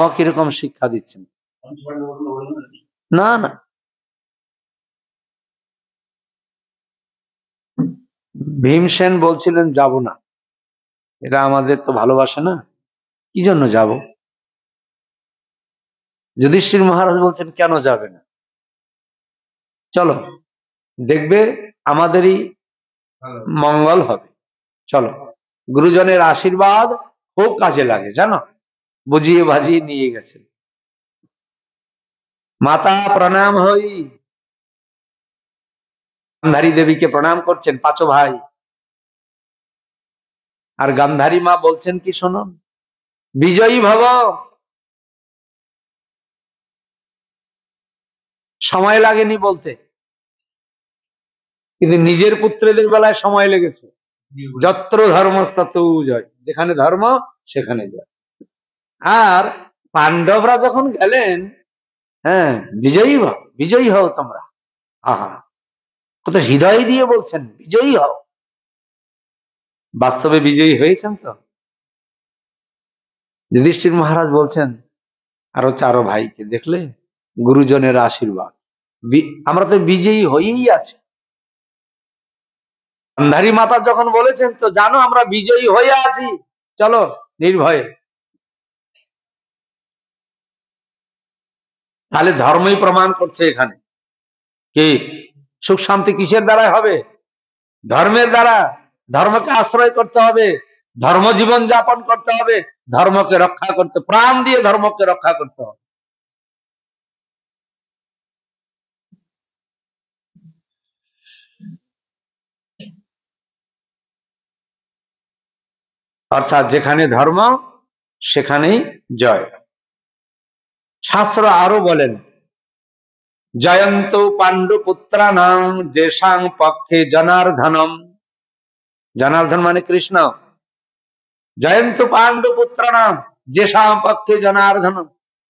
কিরকম শিক্ষা দিচ্ছেন? না না, ভীমসেন বলছিলেন যাব না, এরা আমাদের তো ভালোবাসে না, কি জন্য যাব? যুধিষ্ঠির মহারাজ বলছেন কেন যাবে না, চলো দেখবে আমাদেরই মঙ্গল হবে, চলো। গুরুজনের আশীর্বাদ খুব কাজে লাগে জানো, বুঝিয়ে বাজিয়ে নিয়ে গেছে। মাতা প্রণাম হই, গান্ধারী দেবীকে প্রণাম করছেন পাঁচো ভাই, আর গান্ধারী মা বলছেন কি শোনো, বিজয়ী ভব। সময় লাগেনি বলতে, কিন্তু নিজের পুত্রদের বেলায় সময় লেগেছে। যত্র ধর্মস্তত জয়, যেখানে ধর্ম সেখানে জয়। আর পাণ্ডবরা যখন গেলেন, হ্যাঁ বিজয়ী হও, বিজয়ী হও তোমরা, আহা কত হৃদয় দিয়ে বলছেন বিজয়ী হও। বাস্তবে বিজয়ী হয়েছেন তো? যুধিষ্ঠির মহারাজ বলছেন আরো চারো ভাইকে দেখলে, গুরুজনের আশীর্বাদ, আমরা তো বিজয়ী হয়েই আছি। গান্ধারী মাতা যখন বলেছেন তো জানো আমরা বিজয়ী হয়ে আছি, চলো নির্ভয়ে। তাহলে ধর্মই প্রমাণ করছে এখানে কি সুখ শান্তি কিসের দ্বারা হবে? ধর্মের দ্বারা। ধর্মকে আশ্রয় করতে হবে, ধর্ম জীবন যাপন করতে হবে, ধর্মকে রক্ষা করতে, প্রাণ দিয়ে ধর্মকে রক্ষা করতে হবে। অর্থাৎ যেখানে ধর্ম সেখানেই জয়। শাস্ত্র আরো বলেন, জয়ন্ত পাণ্ডু পুত্রানাং যেসাং পক্ষে জনার্দনম, জনার্দন মানে কৃষ্ণ, জয়ন্ত পাণ্ডু পুত্রানাম যেসাং পক্ষে জনার্দনম,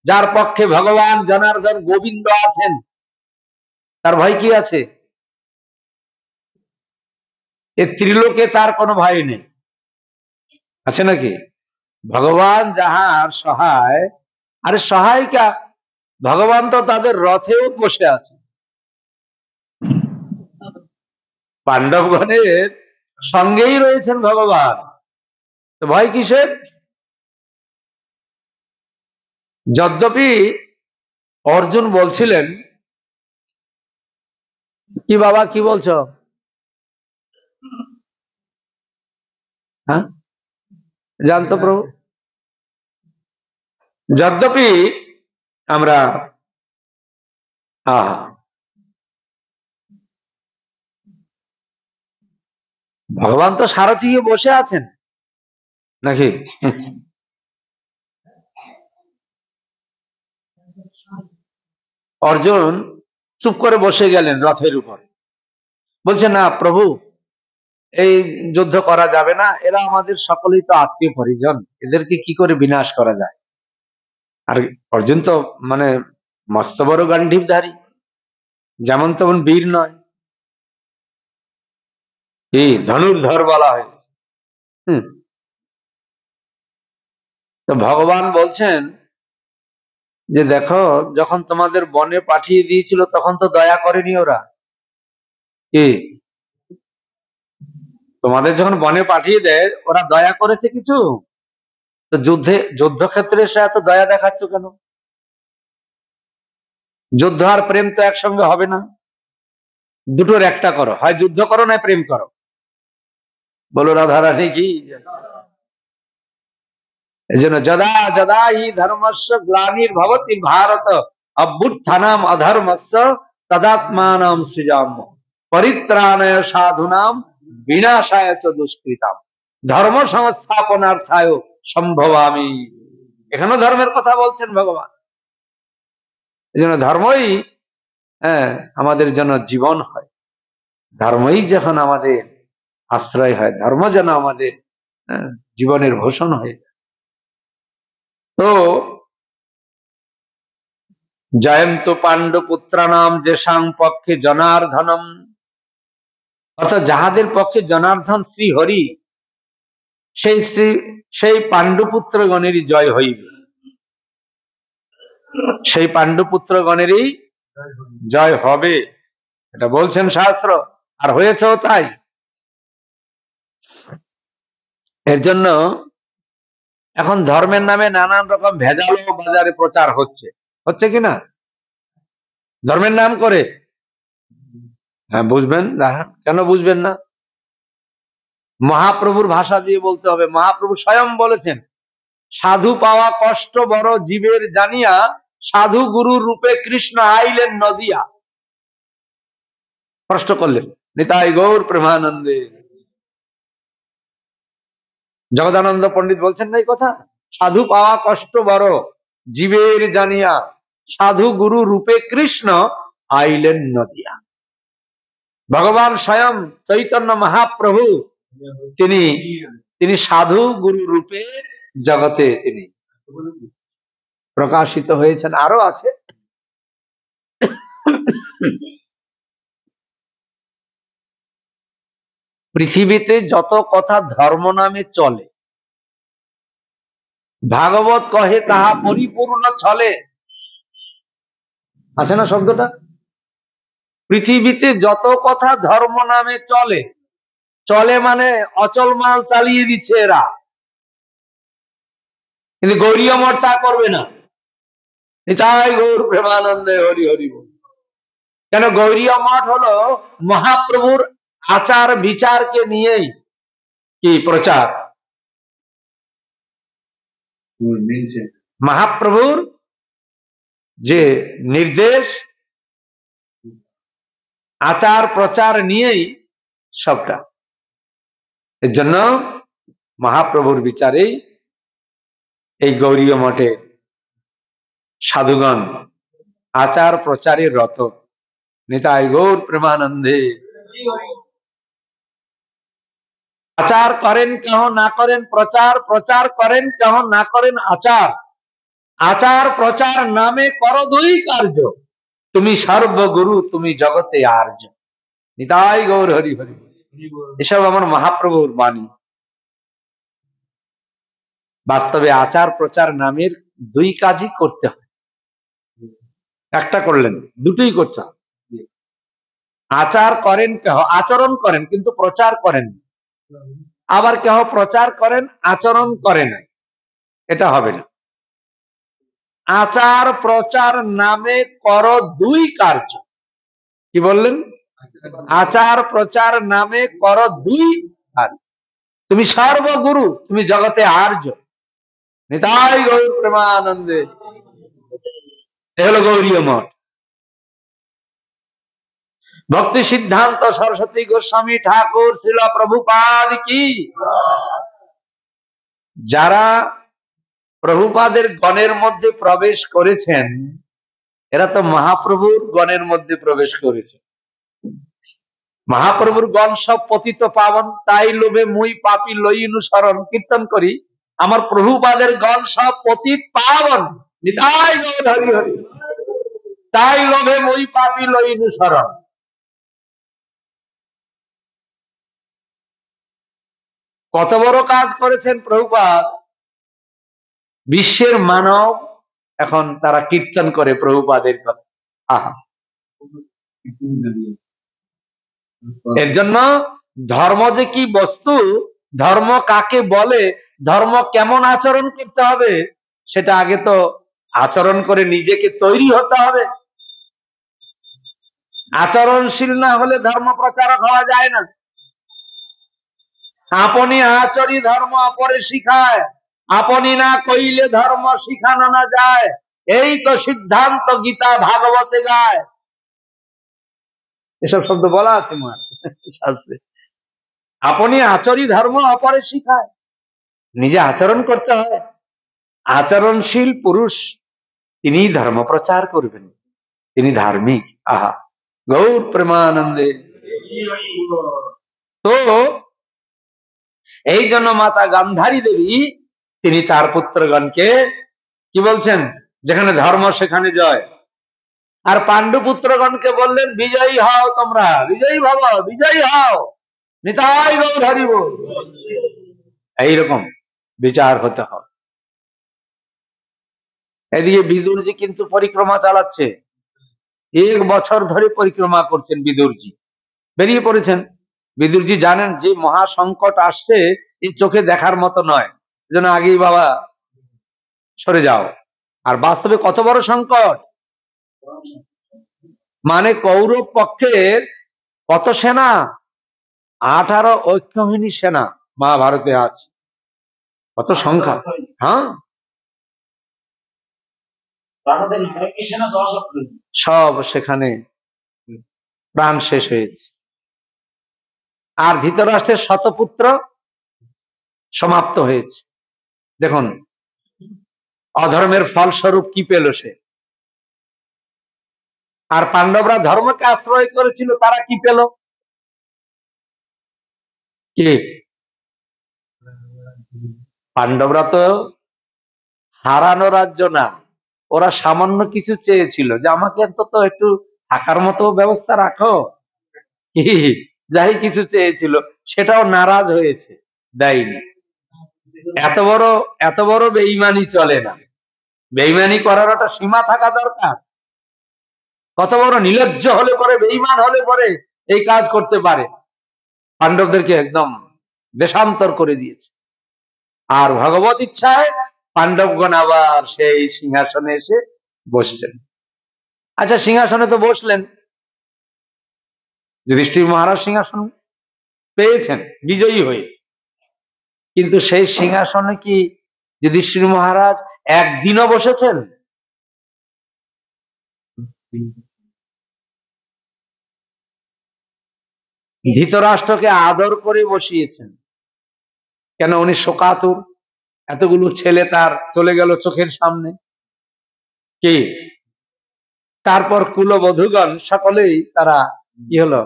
যার পক্ষে ভগবান জনার্দন গোবিন্দ আছেন, তার ভয় কি আছে? এ ত্রিলোকে তার কোনো ভয় নেই, আছে নাকি? ভগবান যাহার সহায়, আরে সহায়িকা, ভগবান তো তাদের রথেও বসে আছে, পাণ্ডবগণের সঙ্গেই রয়েছেন ভগবান, তো ভয় কিসের? যদ্যপি অর্জুন বলছিলেন, কি বাবা কি বলছো? হ্যাঁ জানতো প্রভু, যদ্যপি আমরা ভগবান তো সারথি হয়ে বসে আছেন নাকি? অর্জুন চুপ করে বসে গেলেন রথের উপর, বলছে না প্রভু এই যুদ্ধ করা যাবে না, এরা আমাদের সকলেই তো আত্মীয় পরিজন, এদেরকে কি করে বিনাশ করা যায়? আর অর্জুন তো মানে মস্ত বড় গান্ডীবধারী, যেমন তেমন বীর নয়, এই ধনুর্ধর বলা হয়। তো ভগবান বলছেন যে দেখো যখন তোমাদের বনে পাঠিয়ে দিয়েছিল তখন তো দয়া করেনি ওরা, কি তোমাদের যখন বনে পাঠিয়ে দেয় ওরা দয়া করেছে কিছু? তো যুদ্ধক্ষেত্রে সে এত দয়া দেখাচ্ছ কেন? যুদ্ধ আর প্রেম তো একসঙ্গে হবে না, দুটোর একটা করো, হয় যুদ্ধ করো না প্রেম করো। বলো রাধারানী কি? এই জন্য যদা যদা হি ধর্মস্য গ্লানির্ভবতি ভারত অভ্যুত্থানাম অধর্মস্য তদাত্মানাম সৃজাম্য পরিত্রাণায় সাধুনাম বিনাশায় চ দুষ্কৃতাম ধর্ম সংস্থাপনার্থায় সম্ভবামি। এখানেও ধর্মের কথা বলছেন ভগবান। এই জন্য ধর্মই আমাদের জন্য জীবন হয়, ধর্মই যখন আমাদের আশ্রয় হয়, ধর্ম যেন আমাদের জীবনের ভূষণ হয়ে যায়। তো জয়ন্ত পাণ্ডু পুত্রানাম যেসাং পক্ষে জনার্দনম, অর্থাৎ যাহাদের পক্ষে জনার্দন শ্রী হরি, সেই পাণ্ডুপুত্রগণেরই জয় হইবে। সেই পাণ্ডুপুত্রগণেরই জয় হবে, এটা বলছেন শাস্ত্র, আর হয়েছেও তাই। এর জন্য এখন ধর্মের নামে নানান রকম ভেজালও বাজারে প্রচার হচ্ছে, হচ্ছে কিনা? ধর্মের নাম করে, হ্যাঁ বুঝবেন, কেন বুঝবেন না? মহাপ্রভুর ভাষা দিয়ে বলতে হবে। মহাপ্রভু স্বয়ং বলেছেন, সাধু পাওয়া কষ্ট বড় জীবের জানিয়া, সাধু গুরুর রূপে কৃষ্ণ আইলেন নদিয়া। প্রশ্ন করলেন, নিতাই গৌর প্রেমানন্দে। জগদানন্দ পণ্ডিত বলছেন না এই কথা, সাধু পাওয়া কষ্ট বড় জীবের জানিয়া, সাধু গুরু রূপে কৃষ্ণ আইলেন নদিয়া। ভগবান স্বয়ং চৈতন্য মহাপ্রভু তিনি সাধু গুরু রূপে জগতে তিনি প্রকাশিত হয়েছেন। আরো আছে, পৃথিবীতে যত কথা ধর্ম নামে চলে, ভাগবত কহে তাহা পরিপূর্ণ ছলে। আছে না শব্দটা? পৃথিবীতে যত কথা ধর্ম নামে চলে, চলে মানে অচল মাল চালিয়ে দিচ্ছে এরা, কিন্তু গৌরীয় মঠ তা করবে না। নিতাই গৌর প্রেমানন্দে হরি হরি বল। কেন? গৌরীয় মঠ হলো মহাপ্রভুর আচার বিচারকে নিয়েই কি প্রচার। মহাপ্রভুর যে নির্দেশ, আচার প্রচার নিয়েই সবটা। এর জন্য মহাপ্রভুর বিচারেই এই গৌরীয় মঠে সাধুগণ আচার প্রচারে রত। নিতাই গৌর প্রেমানন্দে। আচার করেন কেহ না করেন প্রচার, প্রচার করেন কেহ না করেন আচার, আচার প্রচার নামে কর দুই কার্য, তুমি সর্বগুরু তুমি জগতে আর্য। নিতাই গৌর হরি হরি। এসব আমার মহাপ্রভুর বাণী। বাস্তবে আচার প্রচার নামের দুই কাজই করতে হয়, একটা করলেন, দুটোই করতে হয়। আচার করেন কেহ, আচরণ করেন কিন্তু প্রচার করেন, আবার কেহ প্রচার করেন আচরণ করে না, এটা হবে না। আচার প্রচার নামে কর দুই কার্য। কি বললেন? আচার প্রচার নামে কর দুই কার্য, তুমি সর্বগুরু তুমি জগতে আর্য। নিতাই গৌর প্রেমানন্দে। এ হলো গৌরীয় মঠ। ভক্তি সিদ্ধান্ত সরস্বতী গোস্বামী ঠাকুর শ্রীল প্রভুপাদ কি। যারা প্রভুপাদের গণের মধ্যে প্রবেশ করেছেন, এরা তো মহাপ্রভুর গণের মধ্যে প্রবেশ করেছে। মহাপ্রভুর গণ সব পতিত পাবন, তাই লোভে মুই পাপি লইনু শরণ। কীর্তন করি, আমার প্রভুপাদের গণ সব পতিত পাবন, নিতাই গৌর হরি হরি, তাই লোভে মুই পাপি লইনু শরণ। কত বড় কাজ করেছেন প্রভুপাদ। বিশ্বের মানব এখন তারা কীর্তন করে প্রভুপাদের কথা। আহা, এর জন্য ধর্ম যে কি বস্তু, ধর্ম কাকে বলে, ধর্ম কেমন আচরণ করতে হবে, সেটা আগে তো আচরণ করে নিজেকে তৈরি হতে হবে। আচরণশীল না হলে ধর্ম প্রচারক হওয়া যায় না। আপনি আচরি ধর্ম অপরে শিখায়, আপনি না কইলে ধর্ম শিখানো না যায়, এই তো সিদ্ধান্ত গীতা ভাগবতে গায়। এসব শব্দ বলা আছে শাস্ত্রে। আপনি আচরি ধর্ম অপরে শিখায়, নিজে আচরণ করতে হয়। আচরণশীল পুরুষ তিনি ধর্ম প্রচার করবেন, তিনি ধার্মিক। আহা, গৌর প্রেমানন্দে। তো এই জন্য মাতা গান্ধারী দেবী তিনি তার পুত্রগণকে কি বলছেন, যেখানে ধর্ম সেখানে জয়। আর পাণ্ডু পুত্রগণকে বললেন, বিজয়ী হও, তোমরা বিজয়ী ভাব, বিজয়ী হও, নিতাই গৌর হরি বল। এইরকম বিচার হতে হয়। এদিকে বিদুরজি কিন্তু পরিক্রমা চালাচ্ছে, 1 বছর ধরে পরিক্রমা করছেন বিদুরজি, বেরিয়ে পড়েছেন। বিদুরজি জানেন যে মহা সংকট আসছে, এই চোখে দেখার মতো নয়, এজন্য আগেই বাবা সরে যাও। আর বাস্তবে কত বড় সংকট, মানে কৌরব পক্ষের কত সেনা, 18 ঐক্যবাহিনী সেনা মহাভারতে আছে, কত সংখ্যা। হ্যাঁ, সব সেখানে প্রাণ শেষ হয়েছে। আর ধৃতরাষ্ট্রের শতপুত্র সমাপ্ত হয়েছে। দেখুন অধর্মের ফলস্বরূপ কি পেল সে। আর পাণ্ডবরা ধর্মকে আশ্রয় করেছিল, তারা কি পেল? কি? পাণ্ডবরা তো হারানো রাজ্য না, ওরা সামান্য কিছু চেয়েছিল যে আমাকে অন্তত একটু থাকার মতো ব্যবস্থা রাখো, কি যাই কিছু চেয়েছিল, সেটাও নারাজ হয়েছে, দেয়নি। এত বড় বেঈমানি চলে না, বেঈমানি করার একটা সীমা থাকা দরকার। কত বড় নির্লজ্জ হলে পরে, বেঈমান হলে পরে এই কাজ করতে পারে। পাণ্ডবদেরকে একদম দেশান্তর করে দিয়েছে। আর ভগবত ইচ্ছায় পাণ্ডবগণ আবার সেই সিংহাসনে এসে বসছেন। আচ্ছা, সিংহাসনে তো বসলেন, যুধিষ্ঠির মহারাজ সিংহাসন পেয়েছেন বিজয়ী হয়ে, কিন্তু সেই সিংহাসনে কি যুধিষ্ঠির মহারাজ একদিনও বসেছেন? ধৃতরাষ্ট্রকে আদর করে বসিয়েছেন। কেন? উনি শোকাতুর, এতগুলো ছেলে তার চলে গেল চোখের সামনে। কি? তারপর কুলবধূগণ সকলেই তারা কি হলো,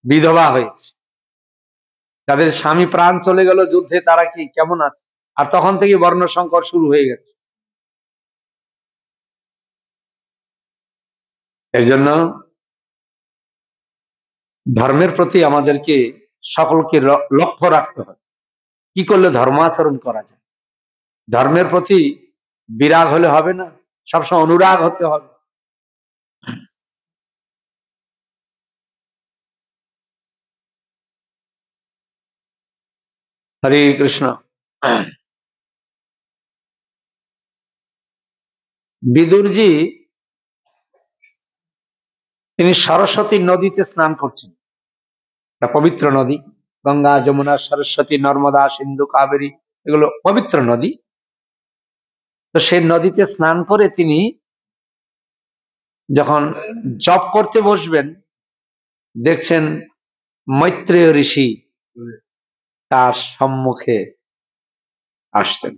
বিধবা হয়েছে, তাদের স্বামী প্রাণ চলে গেল যুদ্ধে, তারা কি কেমন আছে? আর তখন থেকে বর্ণ সংকট শুরু হয়ে গেছে। এর জন্য ধর্মের প্রতি আমাদেরকে সকলকে লক্ষ্য রাখতে হবে, কি করলে ধর্মাচরণ করা যায়। ধর্মের প্রতি বিরাগ হলে হবে না, সবসময় অনুরাগ হতে হবে। হরে কৃষ্ণ। বিদুরজি তিনি সরস্বতী নদীতে স্নান করছেন, একটা পবিত্র নদী। গঙ্গা, যমুনা, সরস্বতী, নর্মদা, সিন্ধু, কাবেরী, এগুলো পবিত্র নদী। তো সেই নদীতে স্নান করে তিনি যখন জপ করতে বসবেন, দেখছেন মৈত্রেয় ঋষি তার সম্মুখে আসতেন।